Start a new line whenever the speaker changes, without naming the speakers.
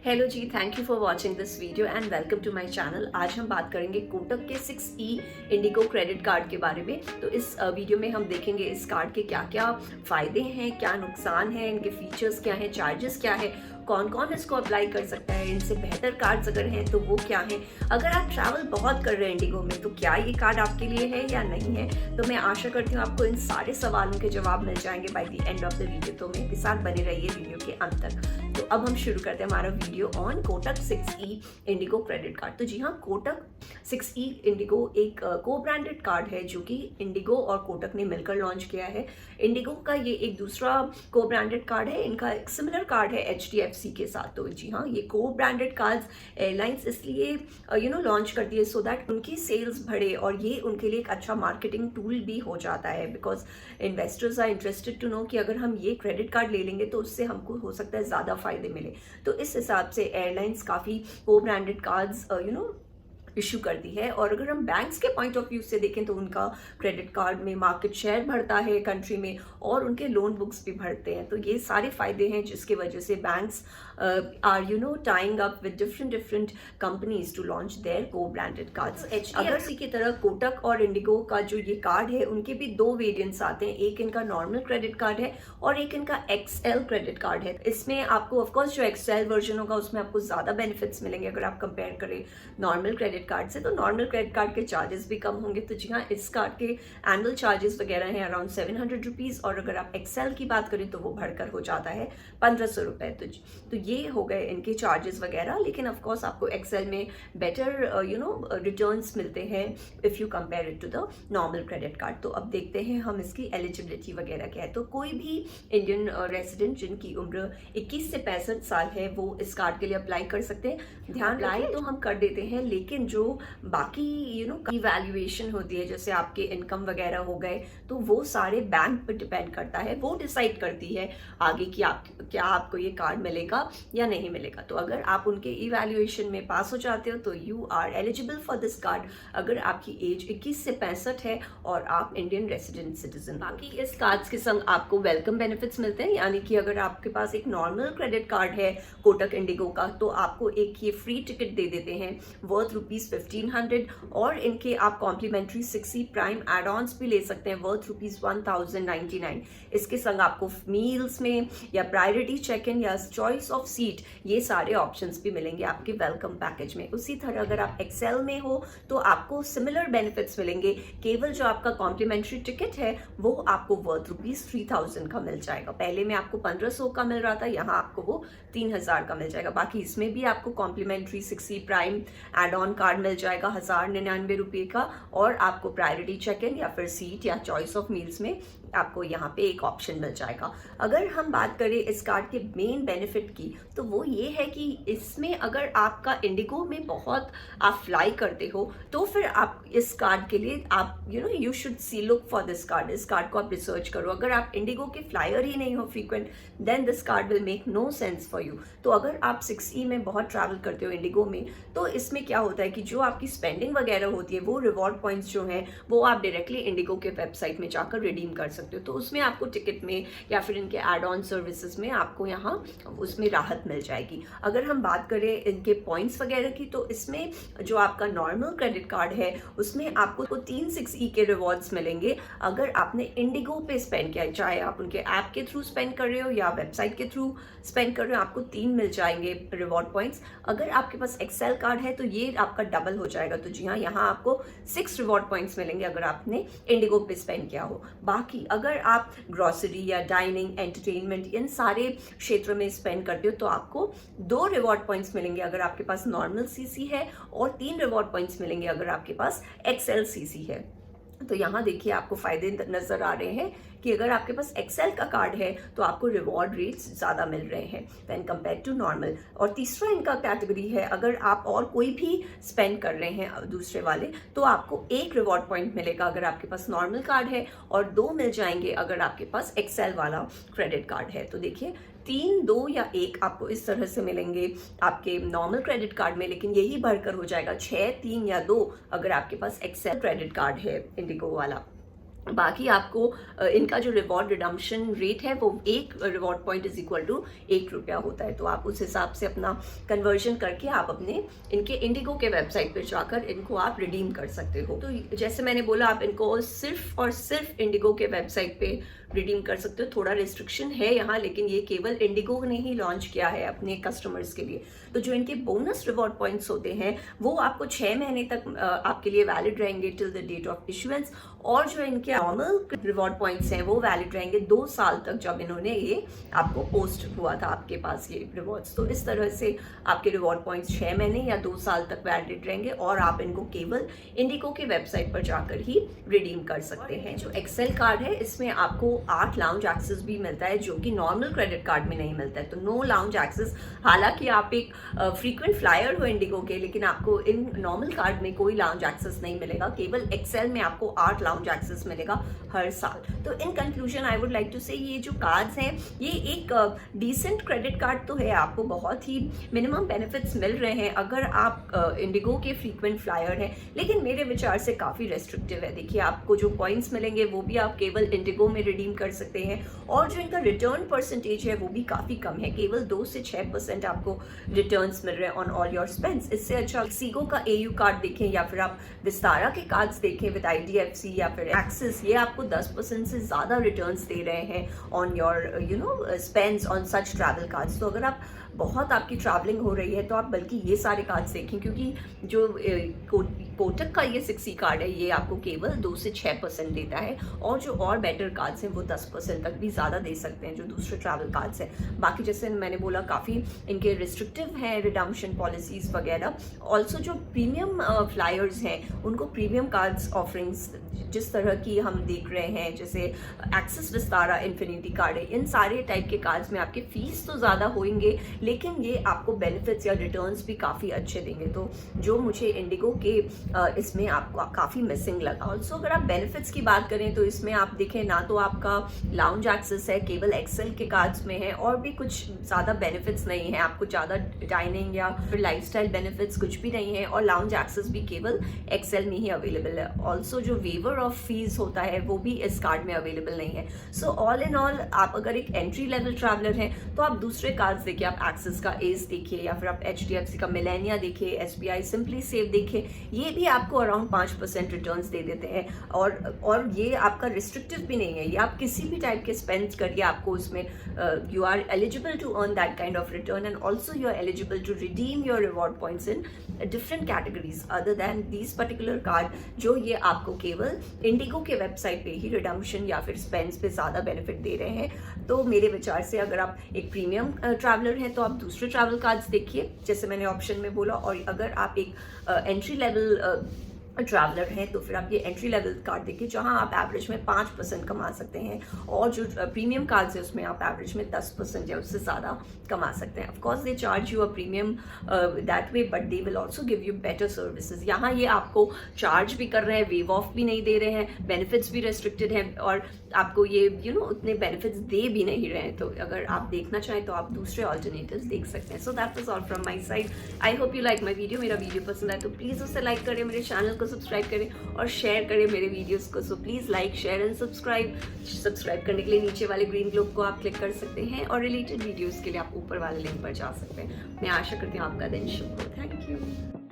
Hello ji, thank you for watching this video and welcome to my channel. आज हम बात करेंगे कोटक के 6E इंडिगो क्रेडिट कार्ड के बारे में। तो इस वीडियो में हम देखेंगे इस कार्ड के क्या क्या फ़ायदे हैं, क्या नुकसान है, इनके फीचर्स क्या हैं, चार्जेस क्या है, कौन कौन इसको अप्लाई कर सकता है, इनसे बेहतर कार्ड्स अगर हैं तो वो क्या हैं। अगर आप ट्रैवल बहुत कर रहे हैं इंडिगो में तो क्या ये कार्ड आपके लिए है या नहीं है। तो मैं आशा करती हूँ आपको इन सारे सवालों के जवाब मिल जाएंगे by the end of the video. तो मेरे साथ बने रहिए वीडियो के अंत तक। तो अब हम शुरू करते हैं हमारा video on Kotak 6E Indigo credit card. तो जी हाँ, कोटक 6E इंडिगो एक को ब्रांडेड कार्ड है जो कि इंडिगो और कोटक ने मिलकर लॉन्च किया है। इंडिगो का ये एक दूसरा को ब्रांडेड कार्ड है, इनका एक सिमिलर कार्ड है HDFC के साथ। तो जी हाँ, ये को ब्रांडेड कार्ड्स एयरलाइंस इसलिए लॉन्च करती है सो दैट उनकी सेल्स बढ़े और ये उनके लिए एक अच्छा मार्केटिंग टूल भी हो जाता है। Because investors are interested to know कि अगर हम ये क्रेडिट कार्ड ले लेंगे तो उससे हमको हो सकता है ज़्यादा फायदे मिले। तो इस हिसाब से एयरलाइंस काफ़ी को ब्रांडेड कार्ड्स इशू करती है। और अगर हम बैंक्स के पॉइंट ऑफ व्यू से देखें तो उनका क्रेडिट कार्ड में मार्केट शेयर बढ़ता है कंट्री में और उनके लोन बुक्स भी बढ़ते हैं। तो ये सारे फायदे हैं जिसकी वजह से banks are tying up with different companies to launch their co branded cards. HDFC की तरह कोटक और इंडिगो का जो ये कार्ड है उनके भी दो वेरिएंट्स आते हैं। एक इनका नॉर्मल क्रेडिट कार्ड है और एक इनका XL क्रेडिट कार्ड है। इसमें आपको ऑफकोर्स जो XL वर्जन होगा उसमें आपको ज्यादा बेनिफिट्स मिलेंगे अगर आप कंपेयर करें नॉर्मल क्रेडिट कार्ड से। तो नॉर्मल क्रेडिट कार्ड के चार्जेस भी कम होंगे। तो जी हाँ, इस कार्ड के एनुअल चार्जेस वगैरह हैं अराउंड 700 रुपीज़ और अगर आप XL की बात करें तो वो बढ़कर हो जाता है 1500 रुपये। तो ये हो गए इनके चार्जेस वगैरह। लेकिन ऑफ कोर्स आपको XL में बेटर रिटर्न्स मिलते हैं if you compare it to the normal credit card. तो अब देखते हैं हम इसकी एलिजिबिलिटी वगैरह क्या है। तो कोई भी इंडियन रेजिडेंट जिनकी उम्र 21 से 65 साल है वो इस कार्ड के लिए अप्लाई कर सकते हैं। ध्यान अप्लाई तो हम कर देते हैं, लेकिन जो बाकी इवैल्यूएशन होती है जैसे आपके इनकम वगैरह हो गए तो वो सारे बैंक पर डिपेंड करता है। वो डिसाइड करती है आगे कि क्या आपको ये कार्ड मिलेगा या नहीं मिलेगा। तो अगर आप उनके इवैल्यूएशन में पास हो जाते हो तो you are eligible for this card अगर आपकी एज 21 से 65 है और आप इंडियन रेसिडेंट सिटीजन। बाकी इस कार्ड के संग आपको वेलकम बेनिफिट्स मिलते हैं, यानी कि अगर आपके पास एक नॉर्मल क्रेडिट कार्ड है कोटक इंडिगो का तो आपको एक ये फ्री टिकट दे देते हैं वर्थ ₹1500 और इनके आप complementary 6E prime add ons भी ले सकते हैं वर्थ ₹1099। इसके संग आपको मील्स में या प्रायोरिटी चेक इन या चॉइस ऑफ सीट ये सारे ऑप्शंस भी मिलेंगे आपके वेलकम पैकेज में। उसी तरह अगर आप XL में हो तो आपको सिमिलर बेनिफिट्स मिलेंगे, केवल जो आपका कॉम्प्लीमेंट्री टिकट है वो आपको वर्थ ₹3000 का मिल जाएगा। पहले में आपको 1500 का मिल रहा था, यहाँ आपको वो 3000 का मिल जाएगा। बाकी इसमें भी आपको complimentary 6E prime add on card मिल जाएगा 1099 रुपये का और आपको प्रायोरिटी चेक इन या फिर सीट या चॉइस ऑफ मील्स में आपको यहाँ पे एक ऑप्शन मिल जाएगा। अगर हम बात करें इस कार्ड के मेन बेनिफिट की तो वो ये है कि इसमें अगर आपका इंडिगो में बहुत आप फ्लाई करते हो तो फिर आप इस कार्ड के लिए आप you should see look for this card. इस कार्ड को आप रिसर्च करो। अगर आप इंडिगो के फ्लायर ही नहीं हो frequent then this card will make no sense for you. तो अगर आप 6E में बहुत ट्रैवल करते हो इंडिगो में तो इसमें क्या होता है कि जो आपकी स्पेंडिंग वगैरह होती है वो रिवॉर्ड पॉइंट्स जो हैं वो आप डायरेक्टली इंडिगो के वेबसाइट में जाकर रिडीम कर सकते हो। तो उसमें आपको टिकट में या फिर इनके एड ऑन सर्विसेज में आपको यहाँ उसमें राहत मिल जाएगी। अगर हम बात करें इनके पॉइंट्स वगैरह की तो इसमें जो आपका नॉर्मल क्रेडिट कार्ड है उसमें आपको 3 6E के रिवॉर्ड्स मिलेंगे अगर आपने इंडिगो पे स्पेंड किया है, चाहे आप उनके ऐप के थ्रू स्पेंड कर रहे हो या वेबसाइट के थ्रू स्पेंड कर रहे हो, आपको 3 मिल जाएंगे रिवॉर्ड पॉइंट्स। अगर आपके पास XL कार्ड है तो ये आपका डबल हो जाएगा। तो जी हाँ, यहाँ आपको 6 रिवॉर्ड पॉइंट्स मिलेंगे अगर आपने इंडिगो पे स्पेंड किया हो। बाकी अगर आप ग्रोसरी या डाइनिंग एंटरटेनमेंट इन सारे क्षेत्रों में स्पेंड करते हो तो आपको 2 रिवॉर्ड पॉइंट्स मिलेंगे अगर आपके पास नॉर्मल CC है और 3 रिवॉर्ड पॉइंट्स मिलेंगे अगर आपके पास XL CC है। तो यहाँ देखिए आपको फायदे नजर आ रहे हैं कि अगर आपके पास XL का कार्ड है तो आपको रिवॉर्ड रेट्स ज़्यादा मिल रहे हैं व्हेन कंपेयर टू नॉर्मल। और तीसरा इनका कैटेगरी है अगर आप और कोई भी स्पेंड कर रहे हैं दूसरे वाले तो आपको 1 रिवॉर्ड पॉइंट मिलेगा अगर आपके पास नॉर्मल कार्ड है और 2 मिल जाएंगे अगर आपके पास XL वाला क्रेडिट कार्ड है। तो देखिए 3, 2 या 1 आपको इस तरह से मिलेंगे आपके नॉर्मल क्रेडिट कार्ड में, लेकिन यही बढ़कर हो जाएगा 6, 3 या 2 अगर आपके पास XL क्रेडिट कार्ड है इंडिगो वाला। बाकी आपको इनका जो रिवॉर्ड रिडम्पशन रेट है वो एक reward point is equal to ₹1 होता है। तो आप उस हिसाब से अपना कन्वर्जन करके आप अपने इनके इंडिगो के वेबसाइट पर जाकर इनको आप रिडीम कर सकते हो। तो जैसे मैंने बोला, आप इनको सिर्फ और सिर्फ इंडिगो के वेबसाइट पे रिडीम कर सकते हो। थोड़ा रिस्ट्रिक्शन है यहाँ, लेकिन ये केवल इंडिगो ने ही लॉन्च किया है अपने कस्टमर्स के लिए। तो जो इनके बोनस रिवॉर्ड पॉइंट्स होते हैं वो आपको 6 महीने तक आपके लिए वैलिड रहेंगे till the date of issuance, और जो इनके नॉर्मल रिवॉर्ड पॉइंट्स हैं वो वैलिड रहेंगे 2 साल तक, जब इन्होंने ये आपको पोस्ट हुआ था आपके पास ये रिवॉर्ड्स। तो इस तरह से आपके रिवॉर्ड पॉइंट्स 6 महीने या 2 साल तक वैलिड रहेंगे, और आप इनको केवल इंडिगो के वेबसाइट पर जाकर ही रिडीम कर सकते हैं। जो एक्सेल कार्ड है इसमें आपको 8 लाउंज एक्सेस भी मिलता है, जो कि नॉर्मल क्रेडिट कार्ड में नहीं मिलता है। तो नो लाउंज एक्सेस, हालांकि आप एक फ्रीक्वेंट फ्लायर हो इंडिगो के, लेकिन आपको इन नॉर्मल कार्ड में कोई लाउंज एक्सेस नहीं मिलेगा। केवल एक्सेल में आपको 8 लाउंज एक्सेस मिलेगा हर साल। तो in conclusion I would like to say ये जो कार्ड्स हैं ये एक डिसेंट क्रेडिट कार्ड तो है, आपको बहुत ही मिनिमम बेनिफिट्स मिल रहे हैं अगर आप इंडिगो के फ्रीक्वेंट फ्लायर हैं, लेकिन मेरे विचार से काफ़ी रेस्ट्रिक्टिव है। देखिए, आपको जो पॉइंट्स मिलेंगे वो भी आप केवल इंडिगो में रिडीम कर सकते हैं, और जो इनका रिटर्न परसेंटेज है वो भी काफ़ी कम है, केवल 2 से 6% आपको रिटर्न्स मिल रहे हैं ऑन ऑल योर स्पेंड्स। इससे अच्छा सीगो का एयू कार्ड देखें, या फिर आप विस्तारा के कार्ड्स देखें विद IDFC या फिर एक्सिस, ये आपको 10% से ज़्यादा रिटर्न्स दे रहे हैं on your spends on such travel cards. तो अगर आप बहुत आपकी ट्रैवलिंग हो रही है तो आप बल्कि ये सारे कार्ड्स देखें, क्योंकि जो कोटक का ये 6E कार्ड है ये आपको केवल 2 से 6% देता है, और जो और बेटर कार्ड्स हैं वो 10% तक भी ज़्यादा दे सकते हैं जो दूसरे ट्रैवल कार्ड्स हैं। बाकी जैसे मैंने बोला काफ़ी इनके रिस्ट्रिक्टिव हैं रिडम्पशन पॉलिसीज़ वगैरह। ऑल्सो जो प्रीमियम फ्लायर्स हैं उनको प्रीमियम कार्ड्स ऑफरिंग्स जिस तरह की हम देख रहे हैं, जैसे एक्सिस, विस्तारा, इन्फिनिटी कार्ड है, इन सारे टाइप के कार्ड्स में आपके फीस तो ज़्यादा होंगे, लेकिन ये आपको बेनिफिट्स या रिटर्न्स भी काफ़ी अच्छे देंगे। तो जो मुझे इंडिगो के इसमें आपको काफ़ी मिसिंग लगा। ऑल्सो अगर आप बेनिफिट्स की बात करें तो इसमें आप देखें ना तो आपका लाउंज एक्सेस है, केवल एक्सेल के कार्ड्स में है, और भी कुछ ज़्यादा बेनिफिट्स नहीं है, आपको ज़्यादा डाइनिंग या फिर लाइफस्टाइल बेनिफिट्स कुछ भी नहीं है, और लाउंज एक्सेस भी केवल एक्सेल में ही अवेलेबल है। ऑल्सो जो वेवर ऑफ फीस होता है वो भी इस कार्ड में अवेलेबल नहीं है। सो ऑल इन ऑल आप अगर एक एंट्री लेवल ट्रैवलर हैं तो आप दूसरे कार्ड्स देखिए, आप एक्सिस का एस देखिए, या फिर आप HDFC का मिलेनिया देखिए, SBI सिंपली सेव देखिए, ये भी आपको अराउंड 5% रिटर्न्स दे देते हैं, और ये आपका रिस्ट्रिक्टिव भी नहीं है, ये आप किसी भी टाइप के स्पेंड करिए आपको उसमें you are eligible to earn that kind of return, and also you are eligible to redeem your reward points in different categories other than these particular card, जो ये आपको केवल इंडिगो के वेबसाइट पे ही रिडम्पशन या फिर स्पेंड्स पे ज़्यादा बेनिफिट दे रहे हैं। तो मेरे विचार से अगर आप एक प्रीमियम ट्रैवलर हैं तो आप दूसरे ट्रैवल कार्ड्स देखिए जैसे मैंने ऑप्शन में बोला, और अगर आप एक एंट्री लेवल ट्रैवलर हैं तो फिर आप ये एंट्री लेवल कार्ड देखिए जहां आप एवरेज में 5% कमा सकते हैं, और जो प्रीमियम कार्ड्स है उसमें आप एवरेज में 10% या उससे ज़्यादा कमा सकते हैं। Of course they charge you a premium that way, but they will also give you better services. यहाँ ये आपको चार्ज भी कर रहे हैं, वेव ऑफ भी नहीं दे रहे हैं, बेनिफिट्स भी रेस्ट्रिक्टेड हैं, और आपको ये उतने बेनिफिट्स दे भी नहीं रहे हैं। तो अगर आप देखना चाहें तो आप दूसरे ऑल्टरनेटिव्स देख सकते हैं। So that was all from my side. I hope you like my video. मेरा वीडियो पसंद आए तो प्लीज़ उसे लाइक करें, मेरे चैनल को सब्सक्राइब करें और शेयर करें मेरे वीडियोस को। So please like, share and subscribe करने के लिए नीचे वाले ग्रीन ग्लोब को आप क्लिक कर सकते हैं, और रिलेटेड वीडियोस के लिए आप ऊपर वाले लिंक पर जा सकते हैं। मैं आशा करती हूँ आपका दिन शुभ हो। Thank you.